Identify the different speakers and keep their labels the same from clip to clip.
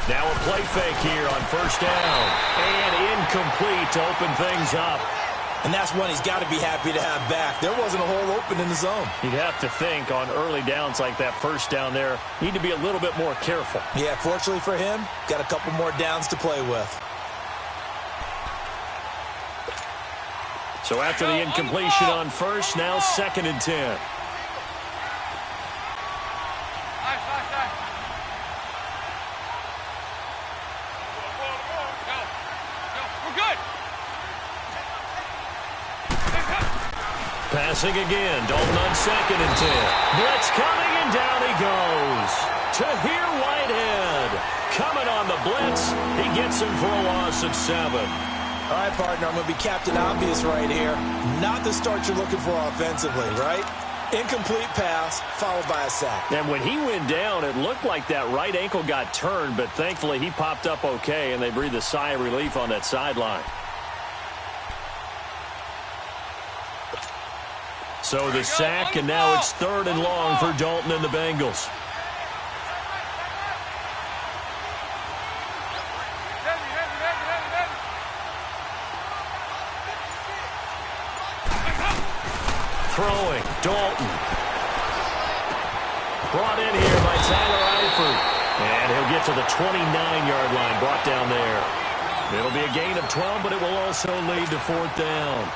Speaker 1: Now a play fake here on first down. And incomplete to open things up.
Speaker 2: And that's one he's got to be happy to have back. There wasn't a hole open in the zone.
Speaker 1: You'd have to think on early downs like that first down there, need to be a little bit more careful.
Speaker 2: Yeah, fortunately for him, got a couple more downs to play with.
Speaker 1: So after the incompletion on first, now 2nd and 10. Passing again. Dalton on 2nd and 10. Blitz coming, and down he goes. Tahir Whitehead coming on the blitz. He gets him for a loss of 7.
Speaker 2: All right, partner, I'm going to be Captain Obvious right here. Not the start you're looking for offensively, right? Incomplete pass, followed by a sack.
Speaker 1: And when he went down, it looked like that right ankle got turned, but thankfully he popped up okay, and they breathed a sigh of relief on that sideline. So the sack, and now it's 3rd and long for Dalton and the Bengals. Throwing, Dalton. Brought in here by Tyler Eifert. And he'll get to the 29-yard line, brought down there. It'll be a gain of 12, but it will also lead to 4th down.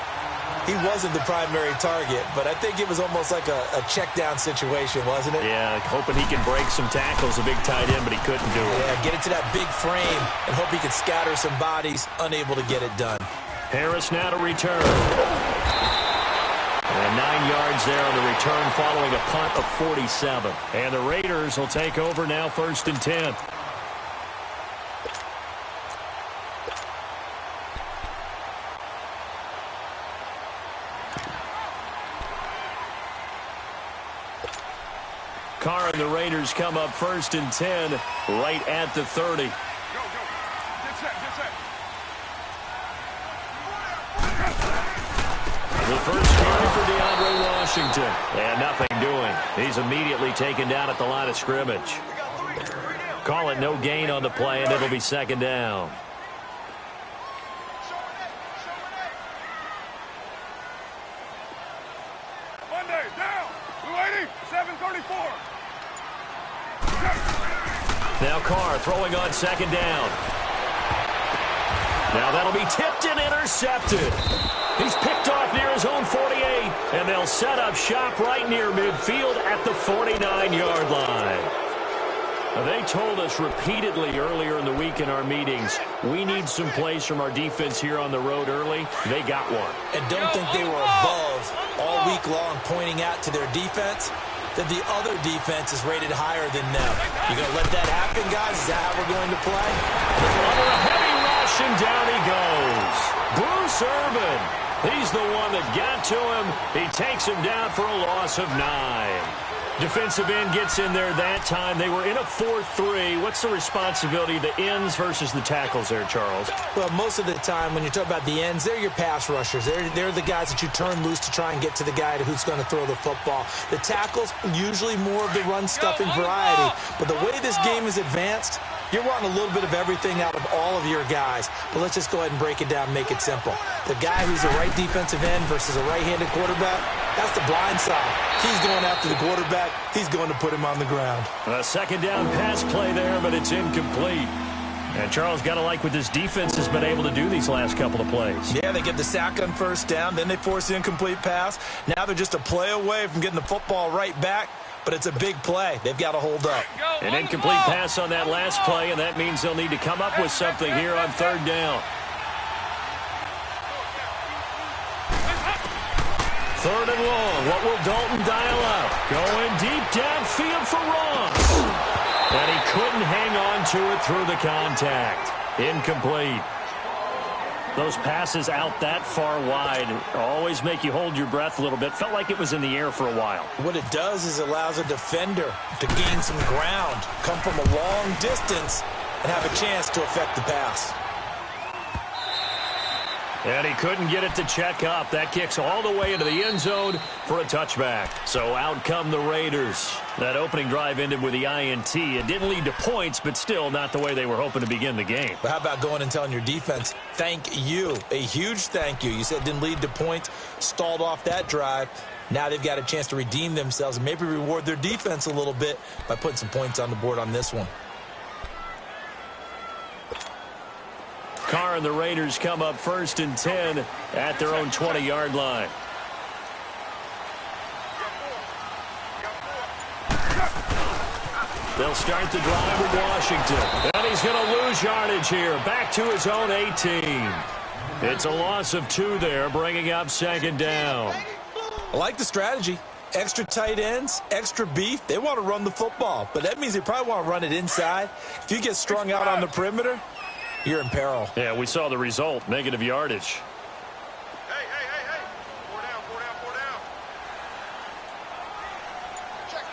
Speaker 2: He wasn't the primary target, but I think it was almost like a check-down situation, wasn't it?
Speaker 1: Yeah, hoping he can break some tackles, a big tight end, but he couldn't do it.
Speaker 2: Yeah, get it to that big frame and hope he can scatter some bodies, unable to get it done.
Speaker 1: Harris now to return. And 9 yards there on the return following a punt of 47. And the Raiders will take over now 1st and 10. Carr and the Raiders come up 1st and 10 right at the 30.
Speaker 3: Go. Get set.
Speaker 1: The first carry for DeAndre Washington. And nothing doing. He's immediately taken down at the line of scrimmage. Call it no gain on the play, and it'll be 2nd down.
Speaker 3: Monday, down. Blue 80, 734.
Speaker 1: Now Carr throwing on 2nd down. Now that'll be tipped and intercepted. He's picked off near his own 48, and they'll set up shop right near midfield at the 49-yard line. Now, they told us repeatedly earlier in the week in our meetings, we need some plays from our defense here on the road early. They got one.
Speaker 2: And don't think they were above all week long pointing out to their defense that the other defense is rated higher than them. You going to let that happen, guys? Is that how we're going to play?
Speaker 1: Under a heavy rush, and down he goes. Bruce Irvin. He's the one that got to him. He takes him down for a loss of 9. Defensive end gets in there that time. They were in a 4-3. What's the responsibility of the ends versus the tackles there, Charles?
Speaker 2: Well, most of the time when you talk about the ends, they're your pass rushers. They're the guys that you turn loose to try and get to the guy who's going to throw the football. The tackles, usually more of the run-stuffing variety. But the way this game is advanced, you're wanting a little bit of everything out of all of your guys. But let's just go ahead and break it down and make it simple. The guy who's a right defensive end versus a right-handed quarterback, that's the blind side. He's going after the quarterback. He's going to put him on the ground.
Speaker 1: A 2nd down pass play there, but it's incomplete. And Charles, got to like what this defense has been able to do these last couple of plays.
Speaker 2: Yeah, they get the sack on 1st down. Then they force the incomplete pass. Now they're just a play away from getting the football right back. But it's a big play. They've got to hold up.
Speaker 1: An incomplete pass on that last play, and that means they'll need to come up with something here on 3rd down. 3rd and long. What will Dalton dial up? Going deep downfield for Ross. And he couldn't hang on to it through the contact. Incomplete. Those passes out that far wide always make you hold your breath a little bit. Felt like it was in the air for a while.
Speaker 2: What it does is it allows a defender to gain some ground, come from a long distance, and have a chance to affect the pass.
Speaker 1: And he couldn't get it to check up. That kicks all the way into the end zone for a touchback. So out come the Raiders. That opening drive ended with the INT. It didn't lead to points, but still not the way they were hoping to begin the game.
Speaker 2: But how about going and telling your defense, thank you, a huge thank you. You said it didn't lead to points, stalled off that drive. Now they've got a chance to redeem themselves and maybe reward their defense a little bit by putting some points on the board on this one.
Speaker 1: Carr and the Raiders come up 1st and 10 at their own 20-yard line. They'll start the drive with Washington. And he's going to lose yardage here. Back to his own 18. It's a loss of 2 there, bringing up 2nd down.
Speaker 2: I like the strategy. Extra tight ends, extra beef. They want to run the football, but that means they probably want to run it inside. If you get strung out on the perimeter, you're in peril.
Speaker 1: Yeah, we saw the result, negative yardage.
Speaker 3: Hey. 4 down. Check.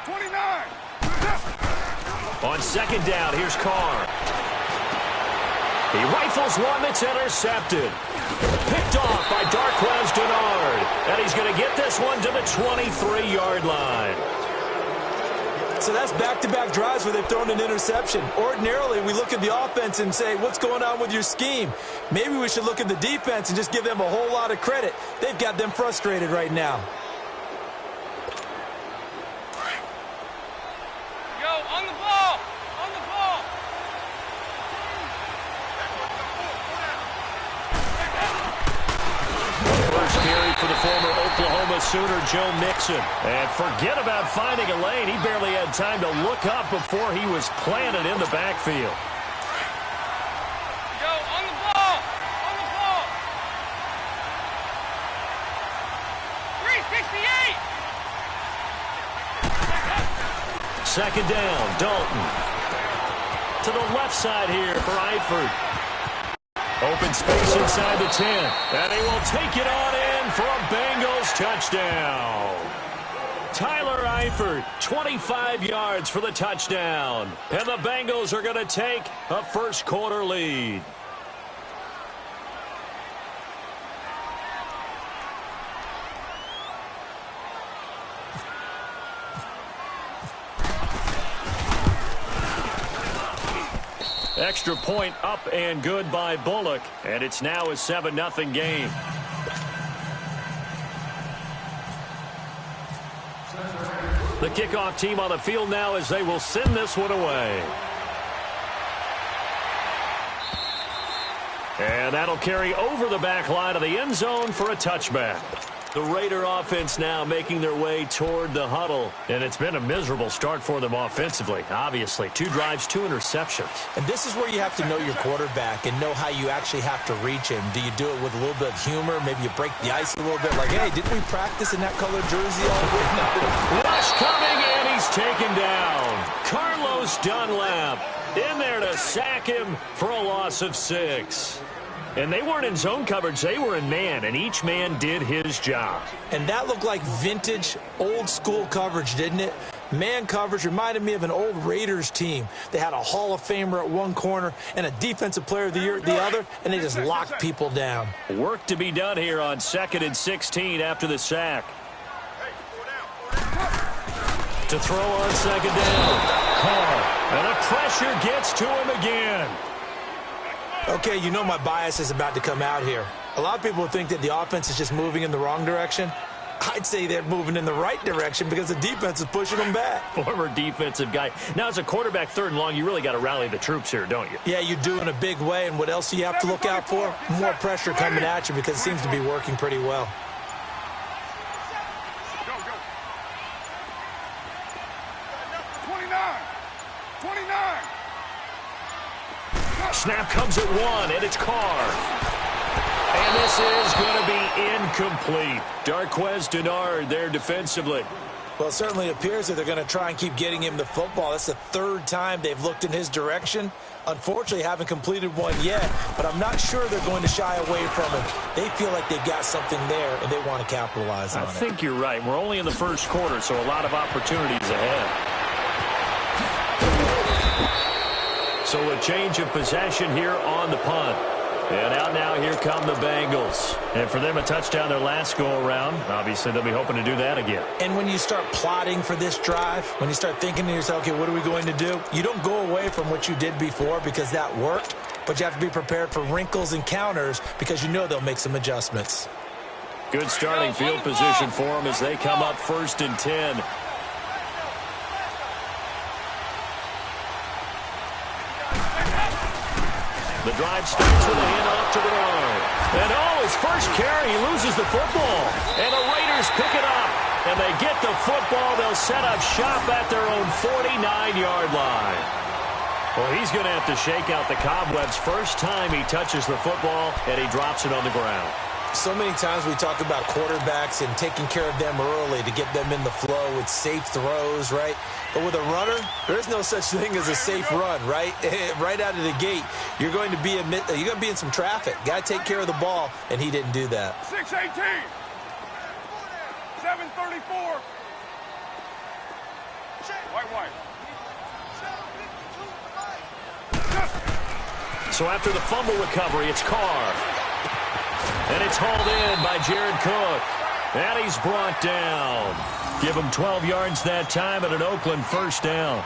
Speaker 3: 29.
Speaker 1: On 2nd down, here's Carr. He rifles one that's intercepted. Picked off by Darquez Denard. And he's going to get this one to the 23-yard line.
Speaker 2: So that's back-to-back drives where they've thrown an interception. Ordinarily, we look at the offense and say, what's going on with your scheme? Maybe we should look at the defense and just give them a whole lot of credit. They've got them frustrated right now.
Speaker 3: Yo, on the ball.
Speaker 1: First carry for the former Oklahoma Sooner, Joe Mixon. And forget about finding a lane. He barely had time to look up before he was planted in the backfield.
Speaker 3: Yo, on the ball. 368.
Speaker 1: 2nd down, Dalton. To the left side here for Eifert. Open space inside the 10. And he will take it on in for a Bengals touchdown. Tyler Eifert, 25 yards for the touchdown. And the Bengals are going to take a first-quarter lead. Extra point up and good by Bullock. And it's now a 7-0 game. The kickoff team on the field now as they will send this one away. And that'll carry over the back line of the end zone for a touchback. The Raider offense now making their way toward the huddle. And it's been a miserable start for them offensively, obviously. 2 drives, 2 interceptions.
Speaker 2: And this is where you have to know your quarterback and know how you actually have to reach him. Do you do it with a little bit of humor? Maybe you break the ice a little bit. Like, hey, didn't we practice in that colored jersey all week?
Speaker 1: Rush coming, and he's taken down. Carlos Dunlap in there to sack him for a loss of 6. And they weren't in zone coverage. They were in man, and each man did his job.
Speaker 2: And that looked like vintage, old-school coverage, didn't it? Man coverage reminded me of an old Raiders team. They had a Hall of Famer at one corner and a Defensive Player of the Year at the other, and they just locked people down.
Speaker 1: Work to be done here on 2nd and 16 after the sack. To throw on 2nd down. Carr. And the pressure gets to him again.
Speaker 2: Okay, you know my bias is about to come out here. A lot of people think that the offense is just moving in the wrong direction. I'd say they're moving in the right direction because the defense is pushing them back.
Speaker 1: Former defensive guy. Now, as a quarterback 3rd and long, you really got to rally the troops here, don't you?
Speaker 2: Yeah, you do in a big way. And what else do you have to look out for? More pressure coming at you because it seems to be working pretty well.
Speaker 3: Go. 29.
Speaker 1: Snap comes at 1, and it's Carr. And this is going to be incomplete. Darquez Denard there defensively.
Speaker 2: Well, it certainly appears that they're going to try and keep getting him the football. That's the 3rd time they've looked in his direction. Unfortunately, haven't completed one yet, but I'm not sure they're going to shy away from him. They feel like they've got something there, and they want to capitalize on it.
Speaker 1: I think you're right. We're only in the 1st quarter, so a lot of opportunities ahead. So a change of possession here on the punt. And out now, here come the Bengals. And for them, a touchdown their last go-around. Obviously, they'll be hoping to do that again.
Speaker 2: And when you start plotting for this drive, when you start thinking to yourself, okay, what are we going to do? You don't go away from what you did before because that worked, but you have to be prepared for wrinkles and counters because you know they'll make some adjustments.
Speaker 1: Good starting field position for them as they come up 1st and 10. The drive starts with a handoff to Bernard. And his first carry, he loses the football. And the Raiders pick it up. And they get the football. They'll set up shop at their own 49-yard line. Well, he's going to have to shake out the cobwebs first time he touches the football, and he drops it on the ground.
Speaker 2: So many times we talk about quarterbacks and taking care of them early to get them in the flow with safe throws, right? But with a runner, there is no such thing as a safe run, right? Right out of the gate, you're going to be in some traffic. Got to take care of the ball, and he didn't do that.
Speaker 3: 6:18, 7:34. White.
Speaker 1: So after the fumble recovery, it's Carr. And it's hauled in by Jared Cook. And he's brought down. Give him 12 yards that time at an Oakland first down.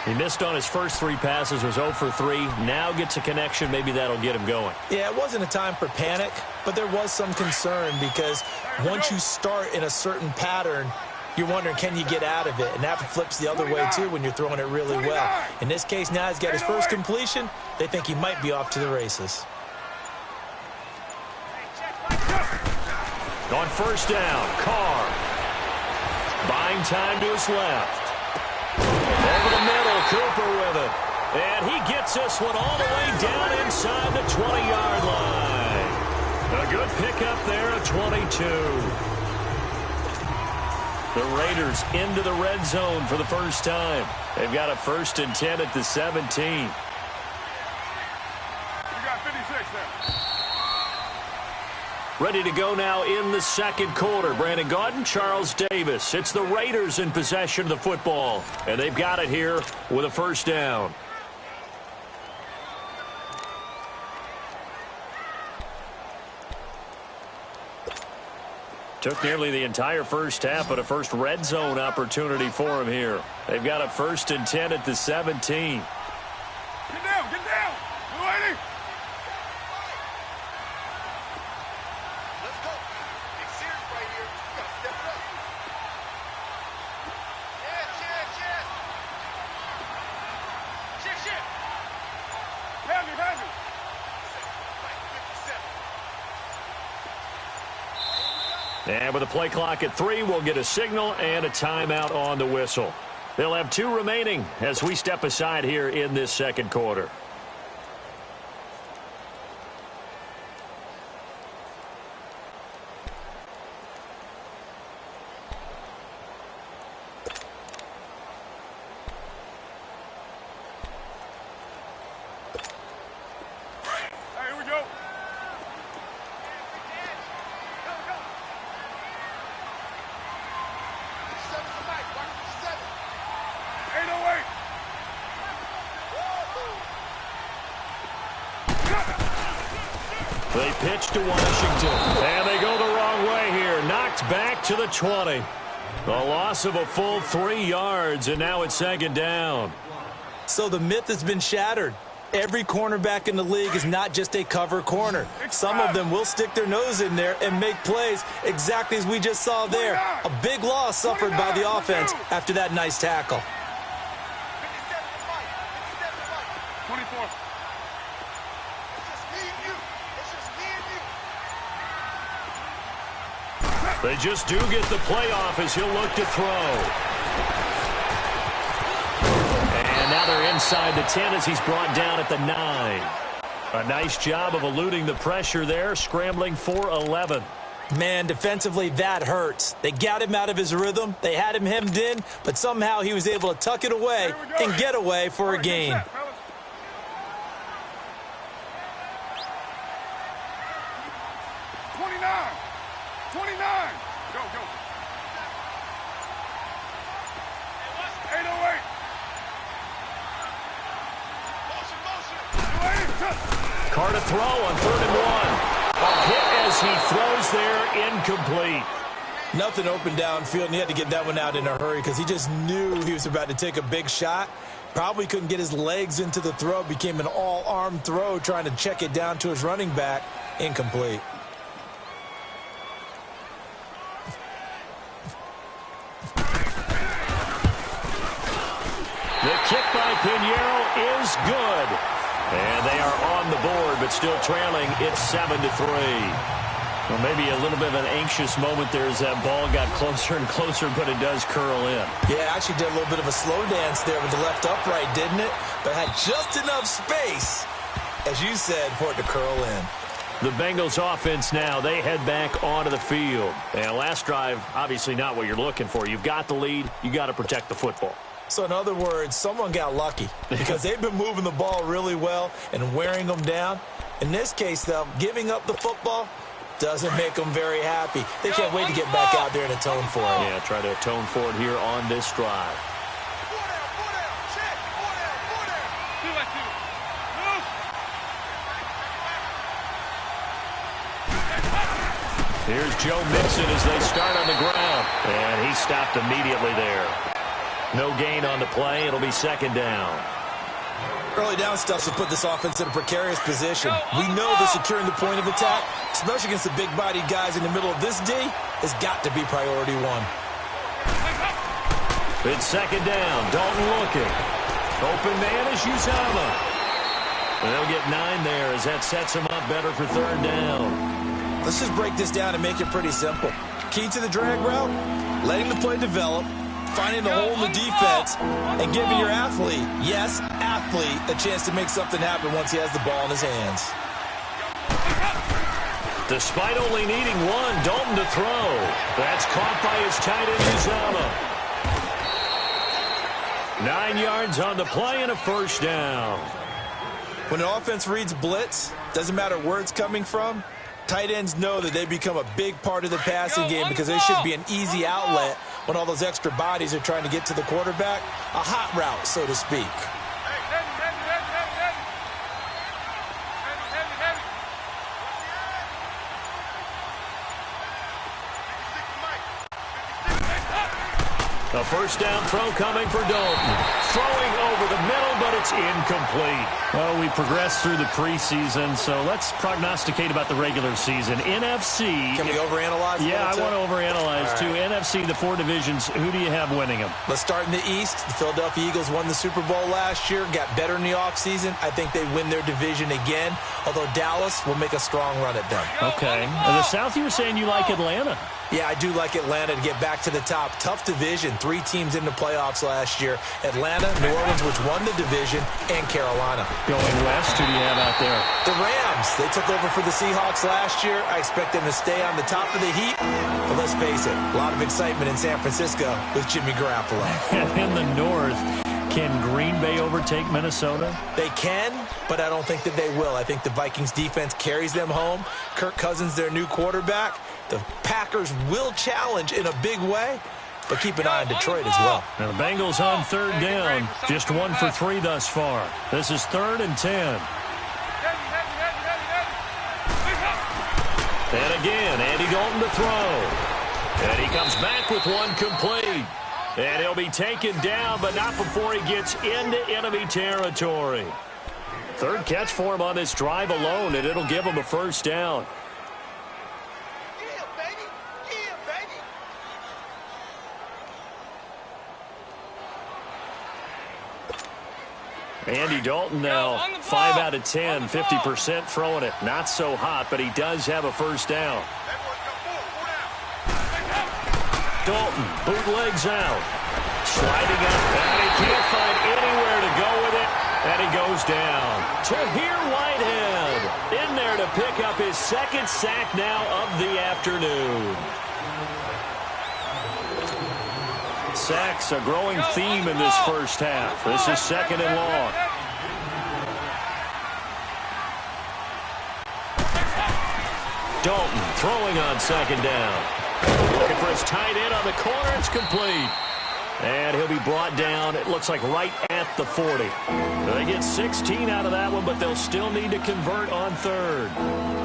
Speaker 1: He missed on his first 3 passes, was 0 for 3. Now gets a connection. Maybe that'll get him going.
Speaker 2: Yeah, it wasn't a time for panic, but there was some concern because once you start in a certain pattern, you're wondering, can you get out of it? And that flips the other way, too, when you're throwing it really well. In this case, now he's got his first completion. They think he might be off to the races.
Speaker 1: On first down, Carr. Buying time to his left. Over the middle, Cooper with it. And he gets this one all the way down inside the 20-yard line. A good pickup there at 22. The Raiders into the red zone for the first time. They've got a 1st and 10 at the 17.
Speaker 3: You got 56 there.
Speaker 1: Ready to go now in the second quarter. Brandon Gaudin, Charles Davis. It's the Raiders in possession of the football. And they've got it here with a first down. Took nearly the entire first half, but a first red zone opportunity for him here. They've got a 1st and 10 at the 17.
Speaker 3: Get down, Blue lady.
Speaker 4: Let's go. Big series right here. You got to step it up. Check.
Speaker 3: Heavy.
Speaker 1: And with the play clock at 3, we'll get a signal and a timeout on the whistle. They'll have 2 remaining as we step aside here in this second quarter.
Speaker 3: Hey, here we go.
Speaker 1: They pitch to Washington, and they go the wrong way here. Knocked back to the 20. A loss of a full 3 yards, and now it's 2nd down.
Speaker 2: So the myth has been shattered. Every cornerback in the league is not just a cover corner. Some of them will stick their nose in there and make plays exactly as we just saw there. A big loss suffered by the offense after that nice tackle.
Speaker 3: 24.
Speaker 1: They just do get the playoff as he'll look to throw. And now they're inside the 10 as he's brought down at the 9. A nice job of eluding the pressure there, scrambling for 11.
Speaker 2: Man, defensively, that hurts. They got him out of his rhythm. They had him hemmed in, but somehow he was able to tuck it away and get away for a gain.
Speaker 3: 29. Go. 808.
Speaker 1: Carr to throw on 3rd and 1. A hit as he throws there, incomplete.
Speaker 2: Nothing open downfield, and he had to get that one out in a hurry because he just knew he was about to take a big shot. Probably couldn't get his legs into the throw. Became an all-arm throw trying to check it down to his running back. Incomplete.
Speaker 1: The kick by Pinheiro is good. And they are on the board, but still trailing. It's 7-3. Well, maybe a little bit of an anxious moment there as that ball got closer and closer, but it does curl in.
Speaker 2: Yeah, actually did a little bit of a slow dance there with the left upright, didn't it? But had just enough space, as you said, for it to curl in.
Speaker 1: The Bengals offense now, they head back onto the field. And last drive, obviously not what you're looking for. You've got the lead. You got to protect the football.
Speaker 2: So in other words, someone got lucky because they've been moving the ball really well and wearing them down. In this case, though, giving up the football doesn't make them very happy. They can't wait to get back out there and atone for it.
Speaker 1: Yeah, try to atone for it here on this drive. Here's Joe Mixon as they start on the ground. And he stopped immediately there. No gain on the play. It'll be 2nd down.
Speaker 2: Early down stuff will put this offense in a precarious position. We know that securing the point of attack, especially against the big-bodied guys in the middle of this D, has got to be priority one.
Speaker 1: It's 2nd down. Dalton looking. Open man is Uzama. And they'll get 9 there as that sets them up better for 3rd down.
Speaker 2: Let's just break this down and make it pretty simple. Key to the drag route, letting the play develop, finding the hole in the defense, and giving your athlete, yes, athlete, a chance to make something happen once he has the ball in his hands.
Speaker 1: Despite only needing 1, Dalton to throw. That's caught by his tight end, Uzama. 9 yards on the play and a 1st down.
Speaker 2: When an offense reads blitz, doesn't matter where it's coming from, tight ends know that they become a big part of the passing game because they should be an easy outlet when all those extra bodies are trying to get to the quarterback. A hot route, so to speak.
Speaker 1: A 1st down throw coming for Dalton. Throwing over the middle, but it's incomplete. Well, we progressed through the preseason, so let's prognosticate about the regular season. NFC.
Speaker 2: Can we overanalyze?
Speaker 1: Yeah, I want to overanalyze, too. NFC, the 4 divisions, who do you have winning them?
Speaker 2: Let's start in the East. The Philadelphia Eagles won the Super Bowl last year, got better in the offseason. I think they win their division again, although Dallas will make a strong run at them.
Speaker 1: Okay. In the South, you were saying you like Atlanta.
Speaker 2: Yeah, I do like Atlanta to get back to the top. Tough division. 3 teams in the playoffs last year. Atlanta, New Orleans, which won the division, and Carolina.
Speaker 1: Going west, who do you have out there?
Speaker 2: The Rams. They took over for the Seahawks last year. I expect them to stay on the top of the heap. But let's face it, a lot of excitement in San Francisco with Jimmy Garoppolo.
Speaker 1: And in the North, can Green Bay overtake Minnesota?
Speaker 2: They can, but I don't think that they will. I think the Vikings defense carries them home. Kirk Cousins, their new quarterback. The Packers will challenge in a big way, but keep an eye on Detroit as well.
Speaker 1: Now the Bengals on 3rd down. Just 1 for 3 thus far. This is 3rd and 10. And again, Andy Dalton to throw. And he comes back with 1 complete. And he'll be taken down, but not before he gets into enemy territory. 3rd catch for him on this drive alone, and it'll give him a 1st down. Andy Dalton now 5 out of 10, 50% throwing it. Not so hot, but he does have a 1st down. Dalton bootlegs out. Sliding up, and he can't find anywhere to go with it, and he goes down. Tahir Whitehead in there to pick up his 2nd sack now of the afternoon. Sacks, a growing theme in this 1st half. This is 2nd and long. Dalton throwing on 2nd down. Looking for his tight end on the corner. It's complete. And he'll be brought down, it looks like right at the 40. They get 16 out of that one, but they'll still need to convert on third.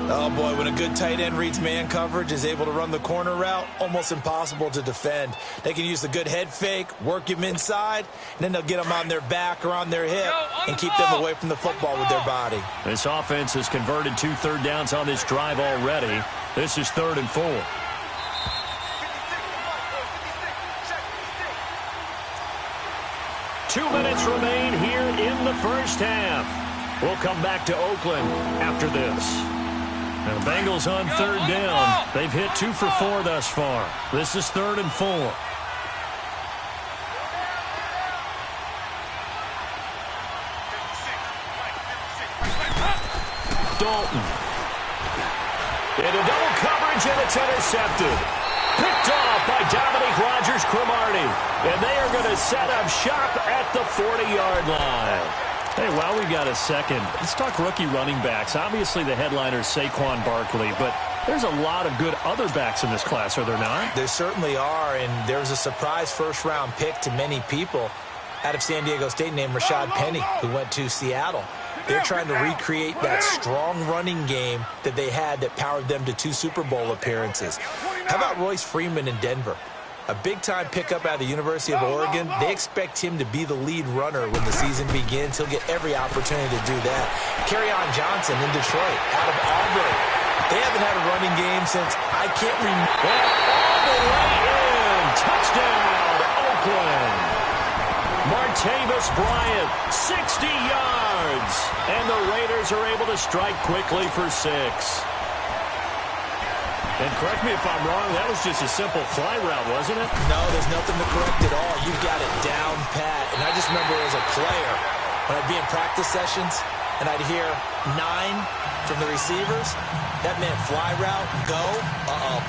Speaker 2: Oh, boy, when a good tight end reads man coverage, is able to run the corner route, almost impossible to defend. They can use the good head fake, work him inside, and then they'll get them on their back or on their hip and keep them away from the football with their body.
Speaker 1: This offense has converted 2 third downs on this drive already. This is 3rd and 4. 2 minutes remain here in the first half. We'll come back to Oakland after this. Now, the Bengals on 3rd down. They've hit 2 for 4 thus far. This is 3rd and 4. Dalton. Into double coverage, and it's intercepted. Picked off by Dominique Rodgers-Cromartie. And they are going to set up shop at the 40-yard line. Hey, while we've got a second, let's talk rookie running backs. Obviously, the headliner is Saquon Barkley, but there's a lot of good other backs in this class, are there not?
Speaker 2: There certainly are, and there was a surprise first-round pick to many people out of San Diego State named Rashad Penny, who went to Seattle. They're trying to recreate that strong running game that they had that powered them to 2 Super Bowl appearances. How about Royce Freeman in Denver? A big-time pickup out of the University of Oregon. They expect him to be the lead runner when the season begins. He'll get every opportunity to do that. Kerryon Johnson in Detroit, out of Auburn. They haven't had a running game since I can't remember.
Speaker 1: All the way in. Touchdown, Oakland. Martavis Bryant, 60 yards. And the Raiders are able to strike quickly for 6. And correct me if I'm wrong, that was just a simple fly route, wasn't it?
Speaker 2: No, there's nothing to correct at all. You've got it down pat. And I just remember as a player, when I'd be in practice sessions and I'd hear 9 from the receivers, that meant fly route, go,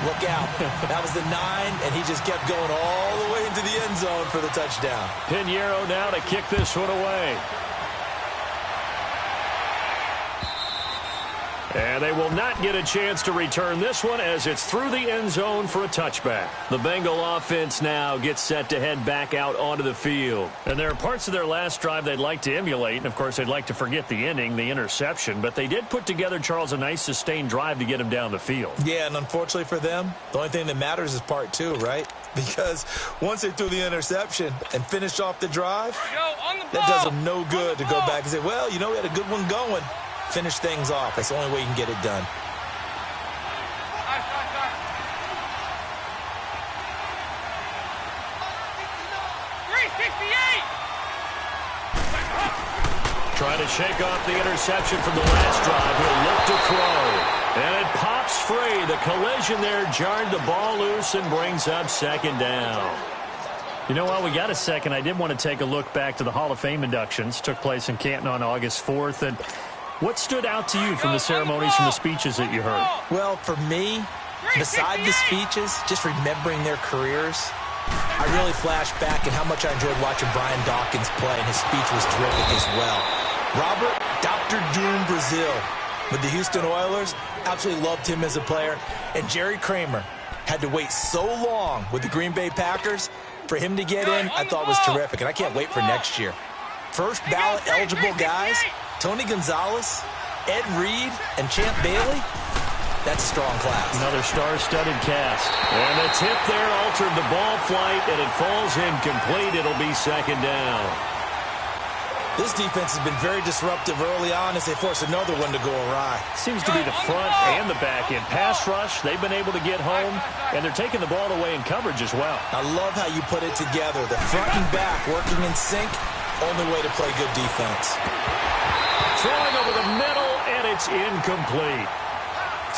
Speaker 2: look out. That was the 9, and he just kept going all the way into the end zone for the touchdown.
Speaker 1: Pinheiro now to kick this one away. And they will not get a chance to return this one as it's through the end zone for a touchback. The Bengal offense now gets set to head back out onto the field. And there are parts of their last drive they'd like to emulate. And, of course, they'd like to forget the ending, the interception. But they did put together, Charles, a nice sustained drive to get him down the field.
Speaker 2: Yeah, and unfortunately for them, the only thing that matters is part 2, right? Because once they threw the interception and finished off the drive, that does them no good to go back and say, well, you know, we had a good one going. Finish things off. That's the only way you can get it done.
Speaker 1: Trying to shake off the interception from the last drive. He'll look to throw. And it pops free. The collision there jarred the ball loose and brings up 2nd down. You know, while we got a second, I did want to take a look back to the Hall of Fame inductions. Took place in Canton on August 4th. And what stood out to you from the ceremonies, from the speeches that you heard?
Speaker 2: Well, for me, beside the speeches, just remembering their careers, I really flashed back at how much I enjoyed watching Brian Dawkins play, and his speech was terrific as well. Robert Dr. Doom Brazil with the Houston Oilers, absolutely loved him as a player. And Jerry Kramer had to wait so long with the Green Bay Packers. For him to get in, I thought was terrific, and I can't wait for next year. First ballot eligible guys, Tony Gonzalez, Ed Reed, and Champ Bailey. That's strong class.
Speaker 1: Another star-studded cast. And the tip there altered the ball flight, and it falls incomplete. It'll be 2nd down.
Speaker 2: This defense has been very disruptive early on as they force another one to go awry.
Speaker 1: Seems to be the front and the back end. Pass rush, they've been able to get home, and they're taking the ball away in coverage as well.
Speaker 2: I love how you put it together. The front and back working in sync, only way to play good defense.
Speaker 1: Throwing over the middle, and it's incomplete.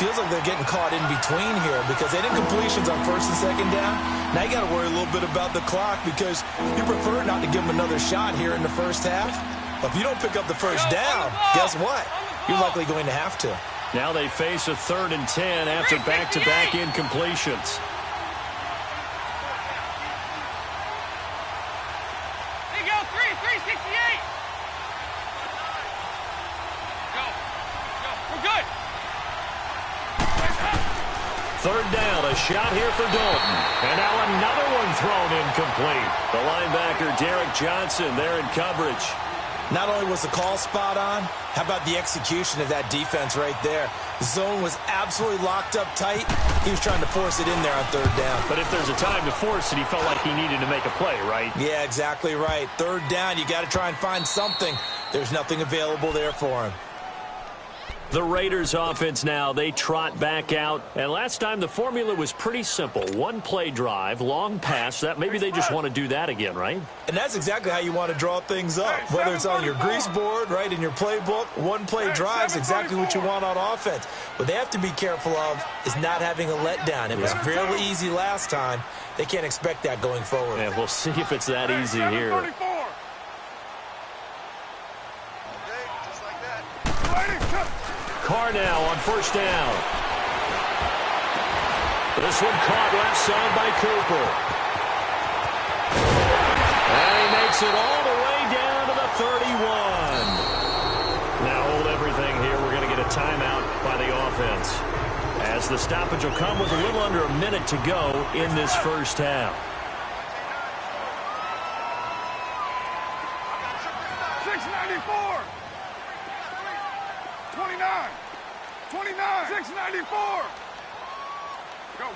Speaker 2: Feels like they're getting caught in between here because they did completions on 1st and 2nd down. Now you got to worry a little bit about the clock because you prefer not to give them another shot here in the first half. But if you don't pick up the first down, guess what? You're likely going to have to.
Speaker 1: Now they face a 3rd and 10 after back-to-back incompletions.
Speaker 3: There you go, 368. Go. We're good.
Speaker 1: third down, a shot here for Dalton. And now another one thrown incomplete. The linebacker, Derek Johnson, there in coverage.
Speaker 2: Not only was the call spot on, how about the execution of that defense right there? The zone was absolutely locked up tight. He was trying to force it in there on third down.
Speaker 1: But if there's a time to force it, he felt like he needed to make a play, right?
Speaker 2: Yeah, exactly right. Third down, you got to try and find something. There's nothing available there for him.
Speaker 1: The Raiders offense now, they trot back out. And last time the formula was pretty simple. One play drive, long pass. That maybe they just want to do that again, right?
Speaker 2: And that's exactly how you want to draw things up. Whether it's on your grease board, right, in your playbook, one play drive is exactly what you want on offense. What they have to be careful of is not having a letdown. It was fairly easy last time. They can't expect that going forward.
Speaker 1: Yeah, we'll see if it's that easy here. Carr now on first down. This one caught left side by Cooper. And he makes it all the way down to the 31. Now hold everything here. We're going to get a timeout by the offense, as the stoppage will come with a little under a minute to go in this first half.
Speaker 3: 694. 29, 694. Go.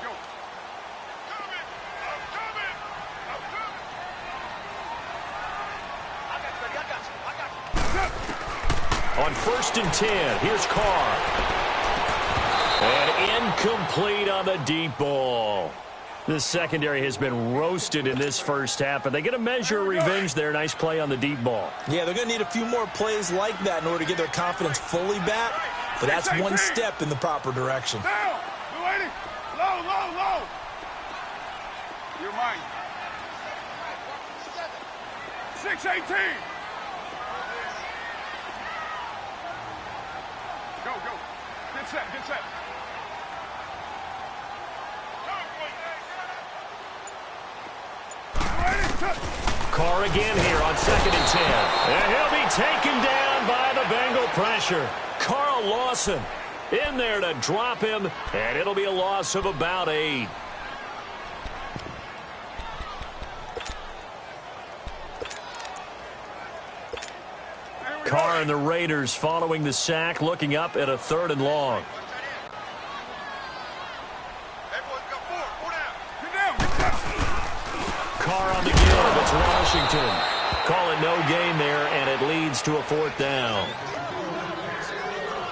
Speaker 3: I'm coming.
Speaker 1: On first and 10, here's Carr. And incomplete on the deep ball. The secondary has been roasted in this first half, but they get a measure of revenge there. Nice play on the deep ball.
Speaker 2: Yeah, they're going to need a few more plays like that in order to get their confidence fully back. But that's one step in the proper direction.
Speaker 3: Down. Lady. Low. You're mine. 618. Go. Get set.
Speaker 1: Carr again here on second and 10. And he'll be taken down by the Bengal pressure. Carl Lawson in there to drop him, and it'll be a loss of about 8. Carr and the Raiders following the sack, looking up at a 3rd and long. Carr on the give. It's Washington. Call it no gain there, and it leads to a 4th down.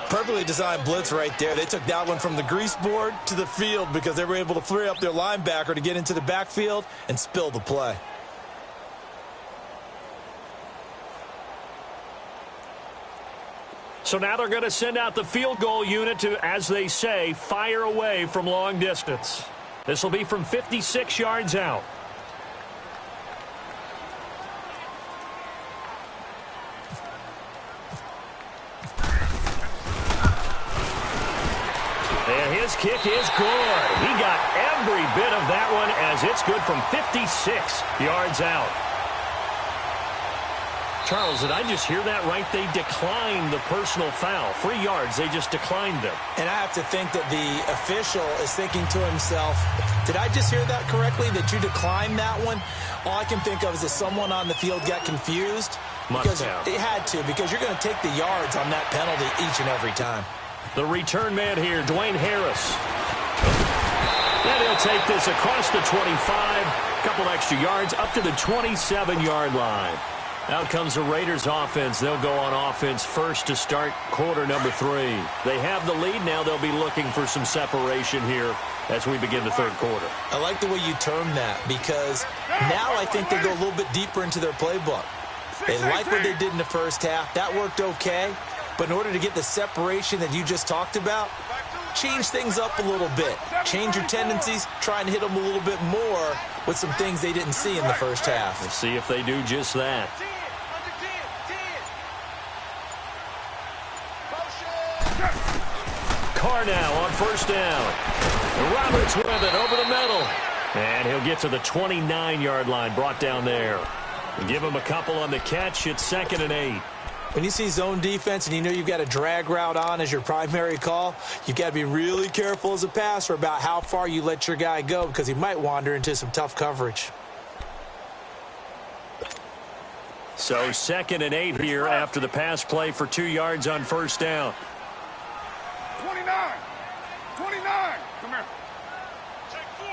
Speaker 2: Perfectly designed blitz right there. They took that one from the grease board to the field because they were able to free up their linebacker to get into the backfield and spill the play.
Speaker 1: So now they're going to send out the field goal unit to, as they say, fire away from long distance. This will be from 56 yards out. And his kick is good. He got every bit of that one, as it's good from 56 yards out. Charles, did I just hear that right? They declined the personal foul. 3 yards, they just declined them.
Speaker 2: And I have to think that the official is thinking to himself, did I just hear that correctly, that you declined that one? All I can think of is that someone on the field got confused.
Speaker 1: Must have.
Speaker 2: It had to, because you're going to take the yards on that penalty each and every time.
Speaker 1: The return man here, Dwayne Harris. And he'll take this across the 25, a couple extra yards, up to the 27-yard line. Out comes the Raiders offense. They'll go on offense first to start quarter number 3. They have the lead. Now they'll be looking for some separation here as we begin the third quarter.
Speaker 2: I like the way you term that, because now I think they go a little bit deeper into their playbook. They like what they did in the first half. That worked okay. But in order to get the separation that you just talked about, change things up a little bit. Change your tendencies. Try and hit them a little bit more with some things they didn't see in the first half.
Speaker 1: We'll see if they do just that. Carr now on first down. Roberts with it over the middle. And he'll get to the 29-yard line, brought down there. Give him a couple on the catch. It's 2nd and 8.
Speaker 2: When you see zone defense and you know you've got a drag route on as your primary call, you've got to be really careful as a passer about how far you let your guy go because he might wander into some tough coverage.
Speaker 1: So 2nd and 8 here after the pass play for 2 yards on first down.
Speaker 3: 29. 29. Come here.
Speaker 4: Take 4.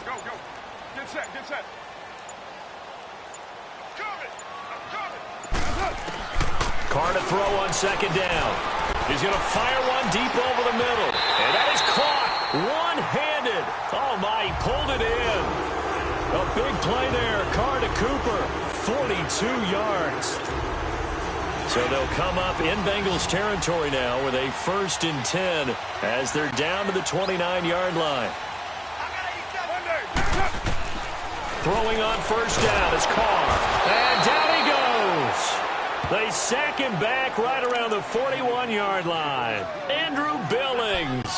Speaker 3: Go. Get set. I'm coming.
Speaker 1: Carr to throw on 2nd down. He's going to fire one deep over the middle. And that is caught one-handed. Oh, my, he pulled it in. A big play there. Carr to Cooper. 42 yards. So they'll come up in Bengals territory now with a 1st and 10 as they're down to the 29-yard line. Throwing on first down is Carr. And down he goes. They sack him back right around the 41-yard line. Andrew Billings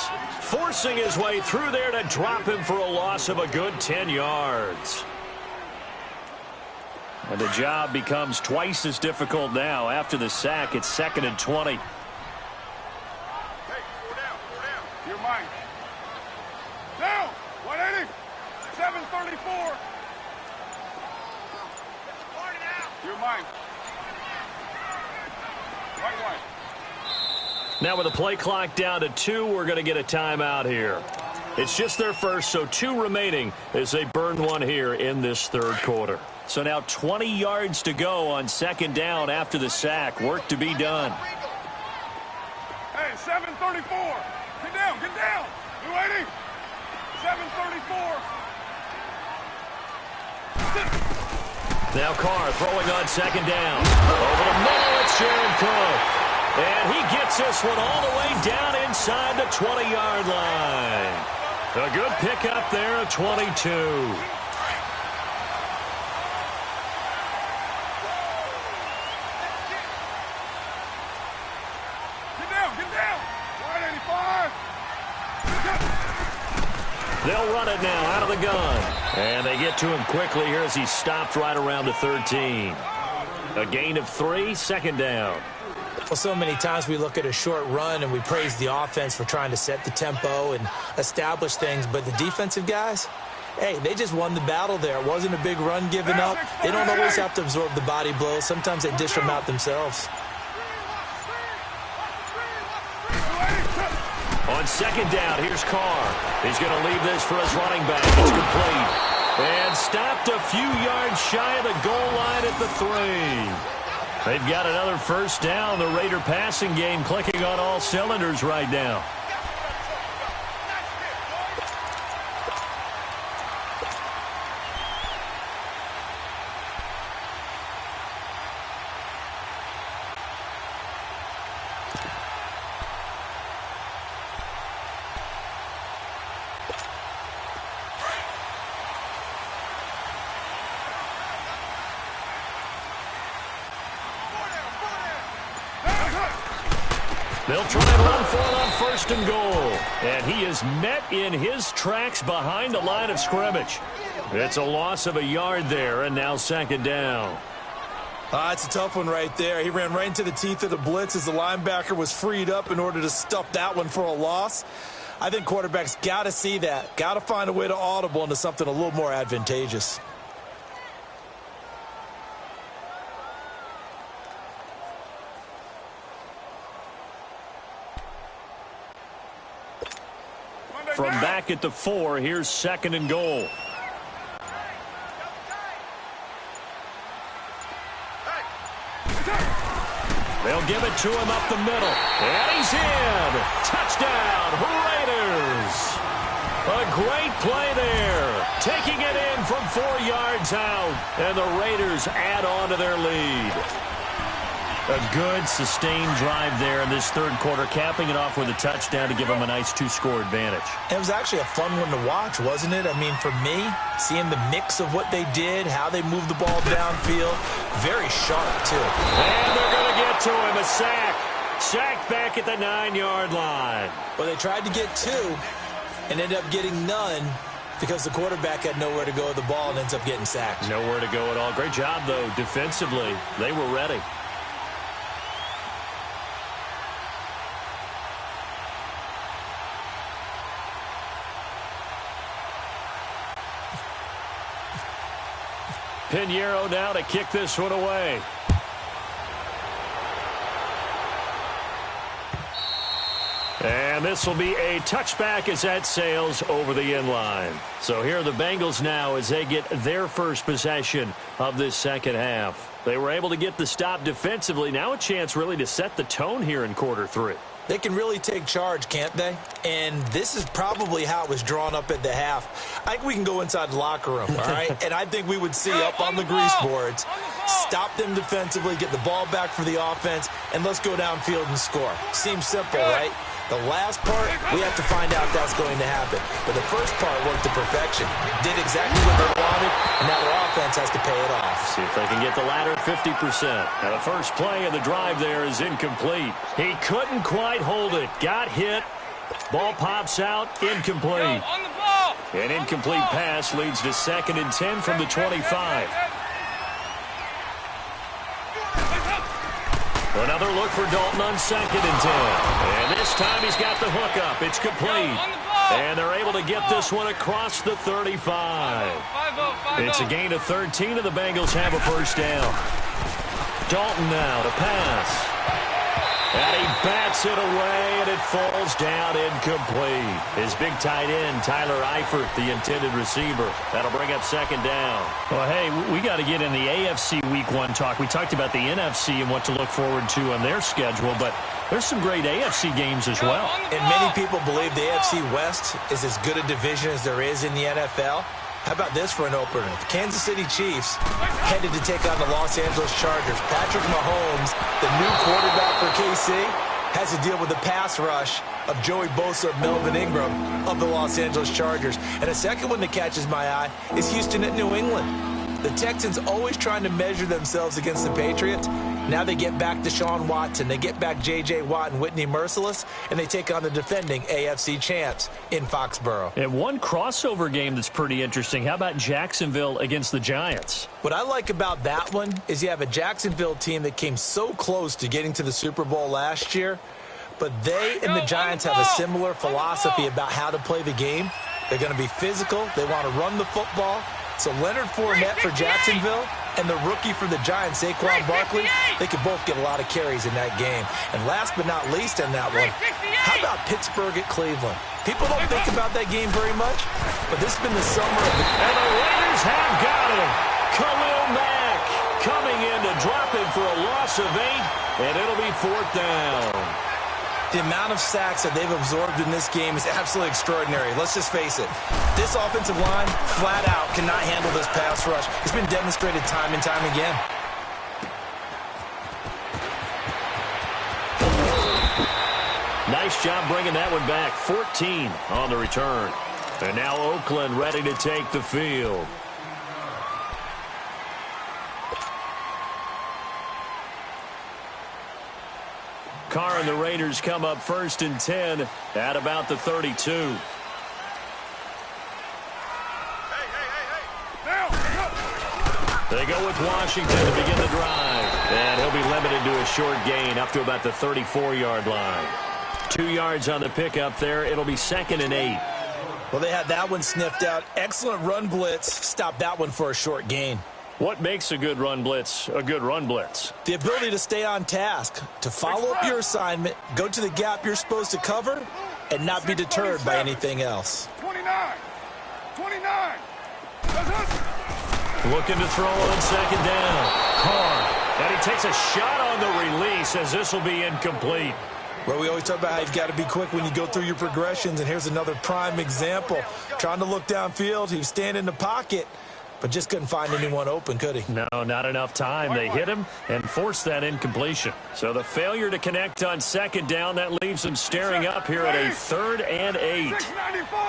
Speaker 1: forcing his way through there to drop him for a loss of a good 10 yards. And the job becomes twice as difficult now. After the sack, it's 2nd and 20.
Speaker 3: Hey, 4 down. You're mine. Down. 180. 734. You're mine. Right.
Speaker 1: Now with the play clock down to 2, we're going to get a timeout here. It's just their first, so 2 remaining as they burn one here in this 3rd quarter. So now 20 yards to go on 2nd down after the sack. Work to be done.
Speaker 3: Hey, 734. Get down. 280. 734.
Speaker 1: Now Carr throwing on 2nd down. Over the middle, it's Jared Cook. And he gets this one all the way down inside the 20-yard line. A good pickup there at 22.
Speaker 3: Get down. 185.
Speaker 1: They'll run it now out of the gun. And they get to him quickly here as he stopped right around the 13. A gain of 3, 2nd down.
Speaker 2: Well, so many times we look at a short run and we praise the offense for trying to set the tempo and establish things, but the defensive guys, hey, they just won the battle there. It wasn't a big run given up. They don't always have to absorb the body blows. Sometimes they dish them out themselves.
Speaker 1: On 2nd down, here's Carr. He's going to leave this for his running back. It's complete. And stopped a few yards shy of the goal line at the 3. They've got another first down. The Raider passing game clicking on all cylinders right now. They'll try and run for it on 1st and goal. And he is met in his tracks behind the line of scrimmage. It's a loss of a yard there, and now 2nd down.
Speaker 2: It's a tough one right there. He ran right into the teeth of the blitz as the linebacker was freed up in order to stuff that one for a loss. I think quarterbacks got to see that. Got to find a way to audible into something a little more advantageous.
Speaker 1: From back at the 4, here's 2nd and goal. They'll give it to him up the middle. And he's in. Touchdown, Raiders. A great play there. Taking it in from 4 yards out. And the Raiders add on to their lead. A good, sustained drive there in this 3rd quarter, capping it off with a touchdown to give them a nice 2-score advantage.
Speaker 2: It was actually a fun one to watch, wasn't it? I mean, for me, seeing the mix of what they did, how they moved the ball downfield, very sharp, too.
Speaker 1: And they're going to get to him, a sack. Sacked back at the 9-yard line.
Speaker 2: Well, they tried to get 2 and ended up getting none. because the quarterback had nowhere to go with the ball and ends up getting sacked.
Speaker 1: Nowhere to go at all. Great job, though, defensively. They were ready. Pinheiro now to kick this one away. And this will be a touchback as that sails over the end line. So here are the Bengals now as they get their first possession of this second half. They were able to get the stop defensively. Now a chance really to set the tone here in quarter three.
Speaker 2: They can really take charge, can't they? And this is probably how it was drawn up at the half. I think we can go inside the locker room, all right? And I think we would see up on the grease boards, stop them defensively, get the ball back for the offense, and let's go downfield and score. Seems simple, right? The last part, we have to find out if that's going to happen. But the first part worked to perfection. Did exactly what they wanted, and now their offense has to pay it off.
Speaker 1: See if they can get the latter 50%. Now the first play of the drive there is incomplete. He couldn't quite hold it. Got hit. Ball pops out. Incomplete. An incomplete pass leads to 2nd and 10 from the 25. Another look for Dalton on 2nd and 10. And this time he's got the hookup. It's complete. And they're able to get this one across the 35. It's a gain of 13, and the Bengals have a first down. Dalton now to pass. And he bats it away, and it falls down incomplete. His big tight end, Tyler Eifert, the intended receiver. That'll bring up 2nd down.
Speaker 5: Well, hey, we got to get in the AFC Week 1 talk. We talked about the NFC and what to look forward to on their schedule, but there's some great AFC games as well.
Speaker 2: And many people believe the AFC West is as good a division as there is in the NFL. How about this for an opener? The Kansas City Chiefs headed to take on the Los Angeles Chargers. Patrick Mahomes, the new quarterback for KC, has to deal with the pass rush of Joey Bosa, Melvin Ingram of the Los Angeles Chargers. And a second one that catches my eye is Houston at New England. The Texans always trying to measure themselves against the Patriots. Now they get back Deshaun Watson. They get back J.J. Watt and Whitney Merciless, and they take on the defending AFC champs in Foxborough.
Speaker 5: And one crossover game that's pretty interesting. How about Jacksonville against the Giants?
Speaker 2: What I like about that one is you have a Jacksonville team that came so close to getting to the Super Bowl last year, but they and the Giants have a similar philosophy about how to play the game. They're going to be physical. They want to run the football. So Leonard Fournette for Jacksonville and the rookie for the Giants, Saquon Barkley, they could both get a lot of carries in that game. And last but not least in that one, how about Pittsburgh at Cleveland? People don't think about that game very much, but this has been the summer of the...
Speaker 1: And the Raiders have got him. Khalil Mack coming in to drop him for a loss of 8, and it'll be 4th down.
Speaker 2: The amount of sacks that they've absorbed in this game is absolutely extraordinary. Let's just face it. This offensive line, flat out, cannot handle this pass rush. It's been demonstrated time and time again.
Speaker 1: Nice job bringing that one back. 14 on the return. And now Oakland ready to take the field. Carr and the Raiders come up 1st and 10 at about the 32. They go with Washington to begin the drive. And he'll be limited to a short gain up to about the 34-yard line. 2 yards on the pickup there. It'll be 2nd and 8.
Speaker 2: Well, they had that one sniffed out. Excellent run blitz. Stop that one for a short gain.
Speaker 1: What makes a good run blitz a good run blitz?
Speaker 2: The ability to stay on task, to follow up your assignment, go to the gap you're supposed to cover, and not be deterred by anything else.
Speaker 3: 29.
Speaker 1: Looking to throw on 2nd down. Carr. And he takes a shot on the release as this will be incomplete.
Speaker 2: Well, we always talk about how you've got to be quick when you go through your progressions, and here's another prime example. Trying to look downfield, he was standing in the pocket, but just couldn't find anyone open, could he?
Speaker 1: No, not enough time. They hit him and forced that incompletion. So the failure to connect on 2nd down, that leaves them staring up here at a 3rd and 8.
Speaker 3: 694.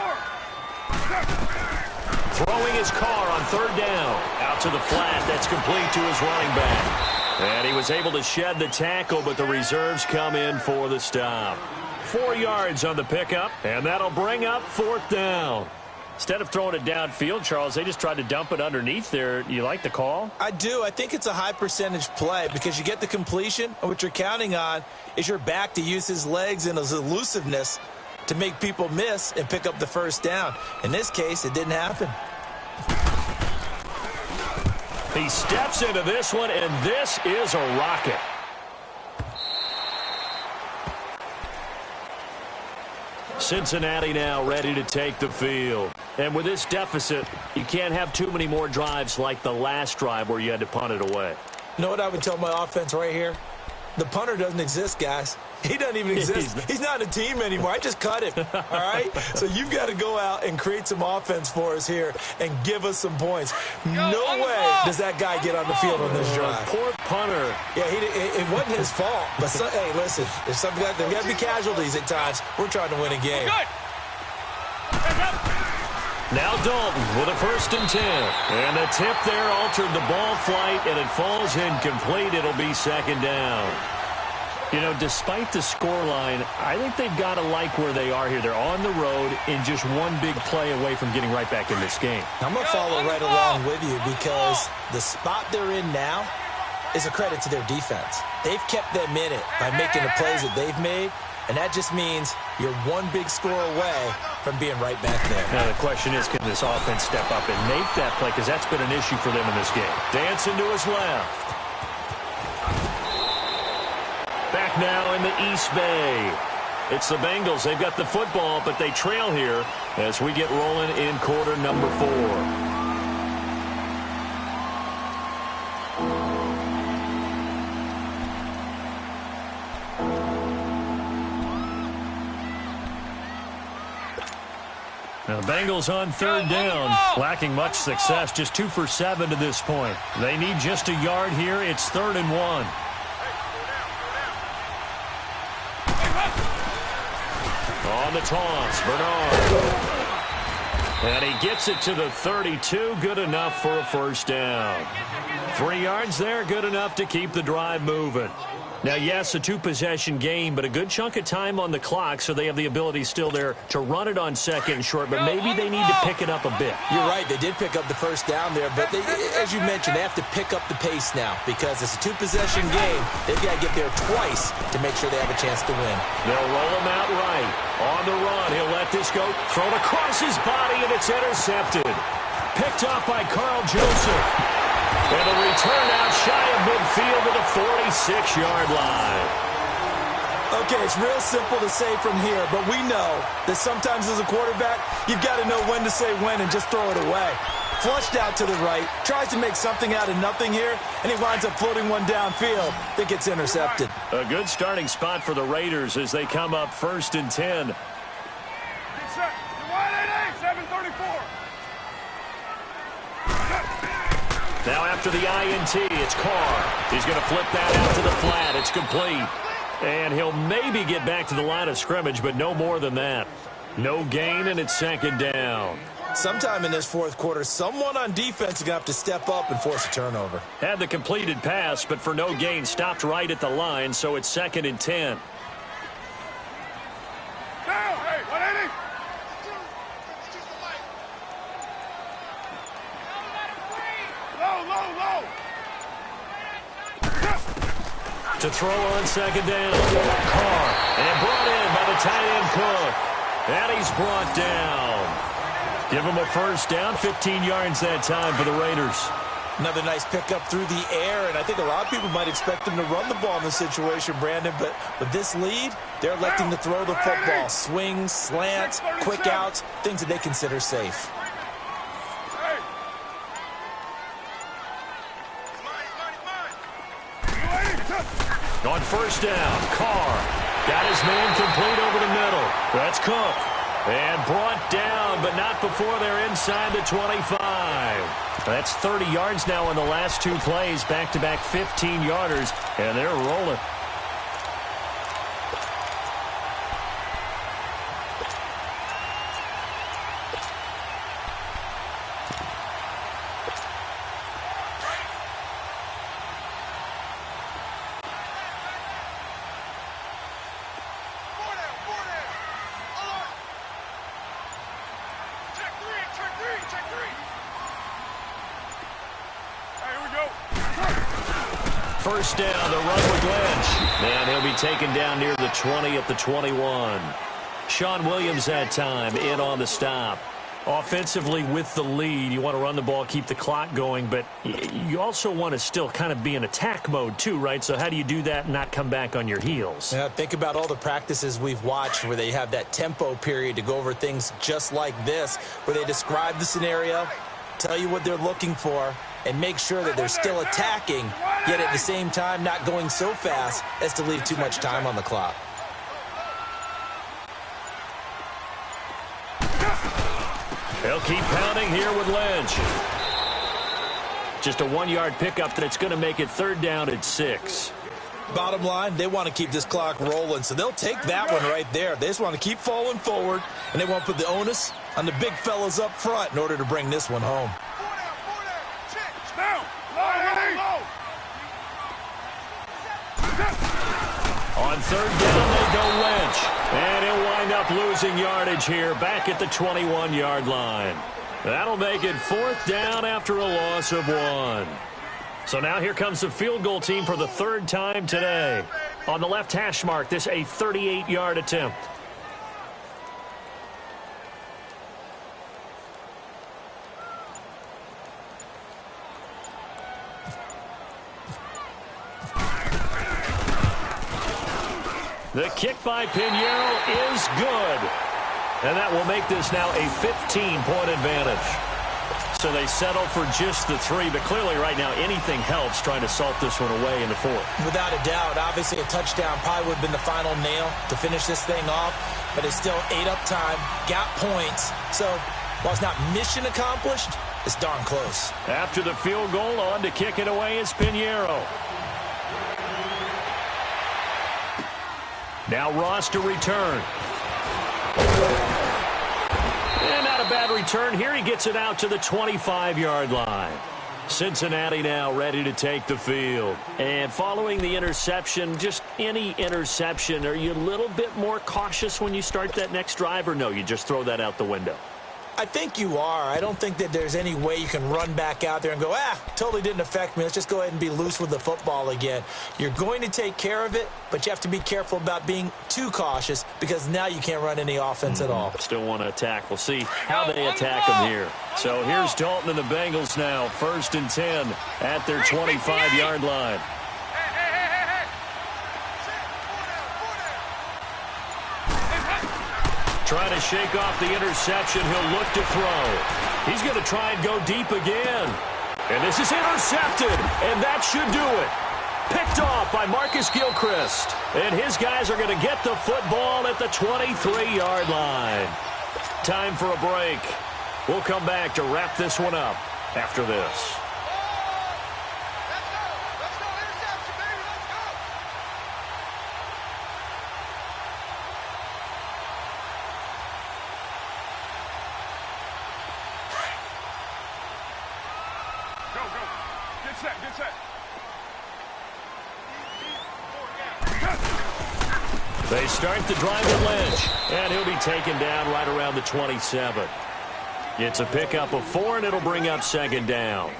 Speaker 1: Throwing his Carr on 3rd down. Out to the flat. That's complete to his running back. And he was able to shed the tackle, but the reserves come in for the stop. 4 yards on the pickup, and that'll bring up 4th down.
Speaker 5: Instead of throwing it downfield, Charles, they just tried to dump it underneath there. You like the call?
Speaker 2: I do. I think it's a high percentage play because you get the completion, and what you're counting on is your back to use his legs and his elusiveness to make people miss and pick up the first down. In this case, it didn't happen.
Speaker 5: He steps into this one, and this is a rocket. Cincinnati now ready to take the field. And with this deficit, you can't have too many more drives like the last drive where you had to punt it away.
Speaker 2: You know what I would tell my offense right here? The punter doesn't exist, guys. He doesn't even exist. He's not a team anymore. I just cut him, all right? So you've got to go out and create some offense for us here and give us some points. No way does that guy get on the field on this drive.
Speaker 5: Poor punter.
Speaker 2: Yeah, it wasn't his fault. But, hey, listen, there's something there got to be casualties at times. We're trying to win a game.
Speaker 5: Now Dalton with a 1st and 10. And the tip there altered the ball flight, and it falls incomplete. It'll be 2nd down. You know, despite the scoreline, I think they've got to like where they are here. They're on the road and just one big play away from getting right back in this game.
Speaker 2: I'm going to follow right along with you because the spot they're in now is a credit to their defense. They've kept them in it by making the plays that they've made, and that just means you're one big score away from being right back there.
Speaker 5: Now, the question is, can this offense step up and make that play? Because that's been an issue for them in this game. Dancing to his left. Back now in the East Bay. It's the Bengals. They've got the football, but they trail here as we get rolling in quarter number 4. Now, the Bengals on 3rd down, lacking much success, just 2 for 7 to this point. They need just a yard here. It's 3rd and 1. On the toss, Bernard. And he gets it to the 32, good enough for a 1st down. 3 yards there, good enough to keep the drive moving. Now, yes, a 2-possession game, but a good chunk of time on the clock, so they have the ability still there to run it on 2nd and short, but maybe they need to pick it up a bit.
Speaker 2: You're right. They did pick up the 1st down there, but they, as you mentioned, they have to pick up the pace now because it's a 2-possession game. They've got to get there twice to make sure they have a chance to win.
Speaker 5: They'll roll him out right. On the run, he'll let this go. Thrown across his body, and it's intercepted. Picked off by Carl Joseph. And a return out shy of midfield to the 46-yard line.
Speaker 2: Okay, it's real simple to say from here, but we know that sometimes as a quarterback, you've got to know when to say when and just throw it away. Flushed out to the right, tries to make something out of nothing here, and he winds up floating one downfield that gets intercepted.
Speaker 5: A good starting spot for the Raiders as they come up 1st and 10.
Speaker 3: Get set. You're wide 734.
Speaker 5: Now after the INT, it's Carr. He's going to flip that out to the flat. It's complete. And he'll maybe get back to the line of scrimmage, but no more than that. No gain, and it's 2nd down.
Speaker 2: Sometime in this 4th quarter, someone on defense is going to have to step up and force a turnover.
Speaker 5: Had the completed pass, but for no gain, stopped right at the line, so it's 2nd and 10.
Speaker 3: Down. Hey, 180. Low.
Speaker 5: To throw on 2nd down. Carr. And brought in by the tight end Cook. And he's brought down. Give him a 1st down. 15 yards that time for the Raiders.
Speaker 2: Another nice pickup through the air, and I think a lot of people might expect them to run the ball in this situation, Brandon, but with this lead, they're electing to throw the football. Swings, slants, quick outs, things that they consider safe.
Speaker 5: On 1st down, Carr got his man complete over the middle. That's Cook. And brought down, but not before they're inside the 25. That's 30 yards now in the last 2 plays. Back-to-back 15-yarders, and they're rolling. First down, the run with Lynch. And he'll be taken down near the 20 at the 21. Sean Williams that time in on the stop. Offensively with the lead, you want to run the ball, keep the clock going, but you also want to still kind of be in attack mode too, right? So how do you do that and not come back on your heels?
Speaker 2: Yeah, think about all the practices we've watched where they have that tempo period to go over things just like this, where they describe the scenario, tell you what they're looking for, and make sure that they're still attacking, yet at the same time not going so fast as to leave too much time on the clock.
Speaker 5: They'll keep pounding here with Lynch. Just a 1-yard pickup that it's going to make it 3rd down at 6.
Speaker 2: Bottom line, they want to keep this clock rolling, so they'll take that one right there. They just want to keep falling forward, and they want to put the onus on the big fellas up front in order to bring this one home.
Speaker 5: On 3rd down, they go Lynch. And he'll wind up losing yardage here back at the 21-yard line. That'll make it 4th down after a loss of 1. So now here comes the field goal team for the 3rd time today. On the left hash mark, this a 38-yard attempt. The kick by Pinheiro is good. And that will make this now a 15-point advantage. So they settle for just the 3, but clearly right now anything helps trying to salt this one away in the 4th.
Speaker 2: Without a doubt, obviously a touchdown probably would have been the final nail to finish this thing off, but it's still ate up time, got points. So while it's not mission accomplished, it's darn close.
Speaker 5: After the field goal, on to kick it away is Pinheiro. Now Ross to return. And not a bad return here. He gets it out to the 25-yard line. Cincinnati now ready to take the field. And following the interception, just any interception, are you a little bit more cautious when you start that next drive, or no, you just throw that out the window?
Speaker 2: I think you are. I don't think that there's any way you can run back out there and go, totally didn't affect me. Let's just go ahead and be loose with the football again. You're going to take care of it, but you have to be careful about being too cautious because now you can't run any offense at all.
Speaker 5: Still want to attack. We'll see how they attack them here. So here's Dalton and the Bengals now, 1st and 10 at their 25-yard line. Trying to shake off the interception. He'll look to throw. He's going to try and go deep again. And this is intercepted, and that should do it. Picked off by Marcus Gilchrist. And his guys are going to get the football at the 23-yard line. Time for a break. We'll come back to wrap this one up after this. They start the drive with Lynch, and he'll be taken down right around the 27. It's a pickup of 4, and it'll bring up 2nd down.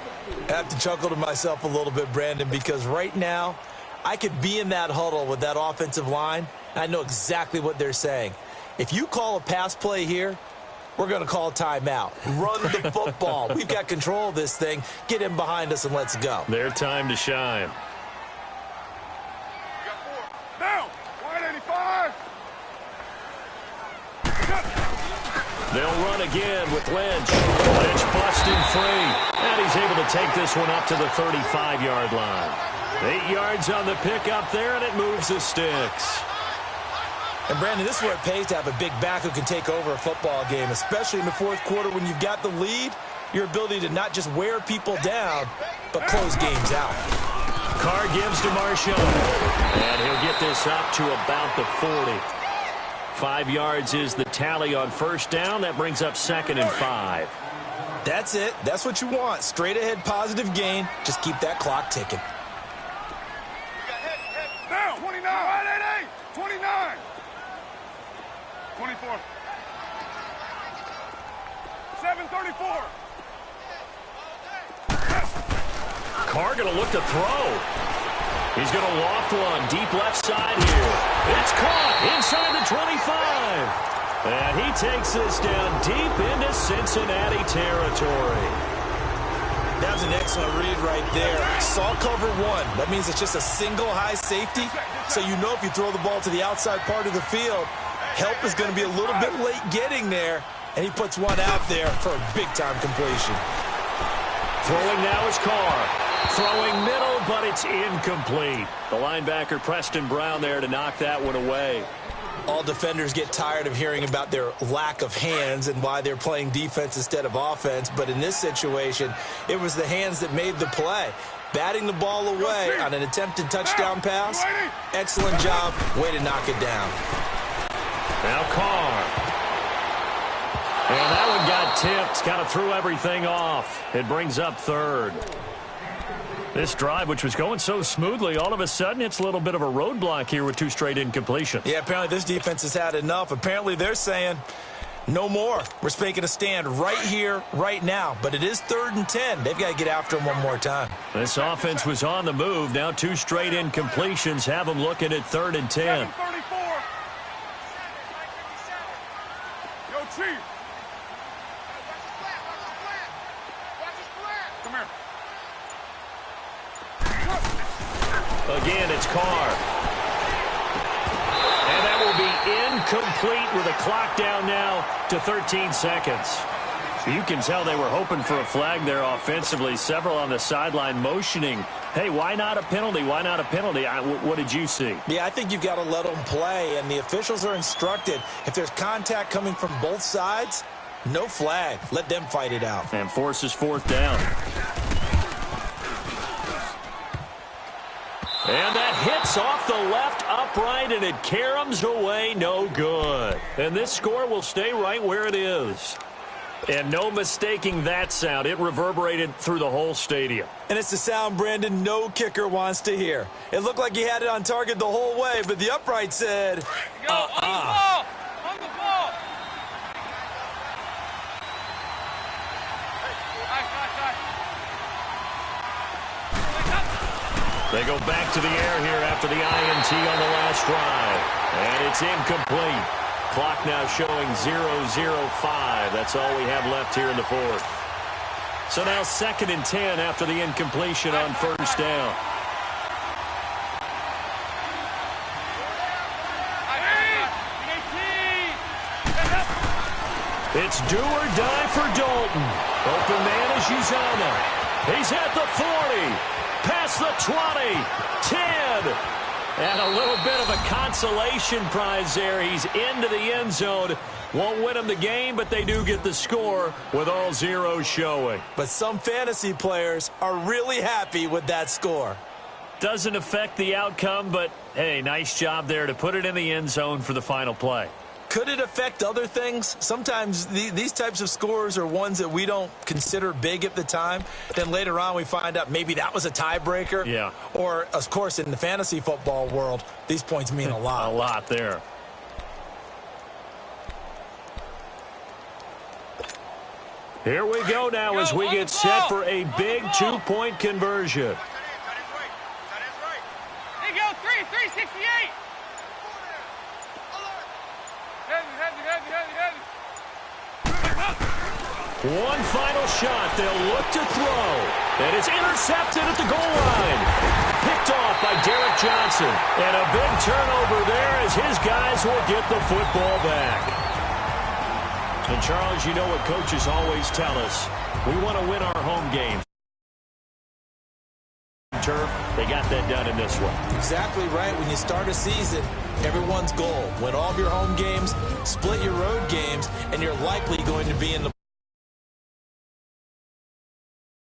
Speaker 2: I have to chuckle to myself a little bit, Brandon, because right now I could be in that huddle with that offensive line. I know exactly what they're saying. If you call a pass play here, we're going to call a timeout. Run the football. We've got control of this thing. Get in behind us and let's go.
Speaker 5: Their time to shine. They'll run again with Lynch. Lynch busting free. And he's able to take this one up to the 35-yard line. 8 yards on the pickup there, and it moves the sticks.
Speaker 2: And, Brandon, this is where it pays to have a big back who can take over a football game, especially in the 4th quarter when you've got the lead, your ability to not just wear people down, but close games out.
Speaker 5: Carr gives to Marshawn. And he'll get this up to about the 40. 5 yards is the tally on 1st down. That brings up 2nd and 5.
Speaker 2: That's it. That's what you want. Straight ahead positive gain. Just keep that clock ticking.
Speaker 3: Down. 29. 29. 24. 734.
Speaker 5: Carr going to look to throw.
Speaker 1: He's going to loft one deep left side here. It's caught inside the 25. And he takes this down deep into Cincinnati territory.
Speaker 2: That was an excellent read right there. Saw cover one. That means it's just a single high safety. So you know if you throw the ball to the outside part of the field, help is going to be a little bit late getting there. And he puts one out there for a big-time completion.
Speaker 1: Throwing now is Carr. Throwing middle, but it's incomplete. The linebacker, Preston Brown, there to knock that one away.
Speaker 2: All defenders get tired of hearing about their lack of hands and why they're playing defense instead of offense. But in this situation, it was the hands that made the play. Batting the ball away on an attempted touchdown pass. Excellent job. Way to knock it down.
Speaker 1: Now Carr. And that one got tipped. Kind of threw everything off. It brings up third. This drive, which was going so smoothly, all of a sudden it's a little bit of a roadblock here with 2 straight incompletions.
Speaker 2: Yeah, apparently this defense has had enough. Apparently they're saying no more. We're making a stand right here, right now. But it is 3rd and 10. They've got to get after him one more time.
Speaker 1: This offense was on the move. Now 2 straight incompletions have them looking at 3rd and 10.
Speaker 3: 34. Yo, Chief. Come here.
Speaker 1: Again, it's Carr. And that will be incomplete with a clock down now to 13 seconds. You can tell they were hoping for a flag there offensively. Several on the sideline motioning, hey, why not a penalty? Why not a penalty? What did you see?
Speaker 2: Yeah, I think you've got to let them play, and the officials are instructed. If there's contact coming from both sides, no flag. Let them fight it out.
Speaker 1: And forces 4th down. And that hits off the left upright, and it caroms away, no good. And this score will stay right where it is. And no mistaking that sound. It reverberated through the whole stadium.
Speaker 2: And it's the sound, Brandon, no kicker wants to hear. It looked like he had it on target the whole way, but the upright said,
Speaker 4: On the ball! On the ball!
Speaker 1: They go back to the air here after the INT on the last drive. And it's incomplete. Clock now showing 0:05. That's all we have left here in the 4th. So now 2nd and 10 after the incompletion on 1st down. It's do or die for Dalton. Open man is Uzama. He's at the 40. Past the 20, 10, and a little bit of a consolation prize there. He's into the end zone. Won't win them the game, but they do get the score with all zeros showing.
Speaker 2: But some fantasy players are really happy with that score.
Speaker 1: Doesn't affect the outcome, but, hey, nice job there to put it in the end zone for the final play.
Speaker 2: Could it affect other things? Sometimes these types of scores are ones that we don't consider big at the time. Then later on we find out maybe that was a tiebreaker.
Speaker 1: Yeah.
Speaker 2: Or, of course, in the fantasy football world, these points mean a lot.
Speaker 1: A lot there. Here we go now as we get set for a big 2-point conversion.
Speaker 4: There you go, 368.
Speaker 1: One final shot. They'll look to throw. And it's intercepted at the goal line. Picked off by Derek Johnson. And a big turnover there as his guys will get the football back. And, Charles, you know what coaches always tell us. We want to win our home games. Turf, they got that done in this one.
Speaker 2: Exactly right. When you start a season, everyone's goal, win all of your home games, split your road games, and you're likely going to be in the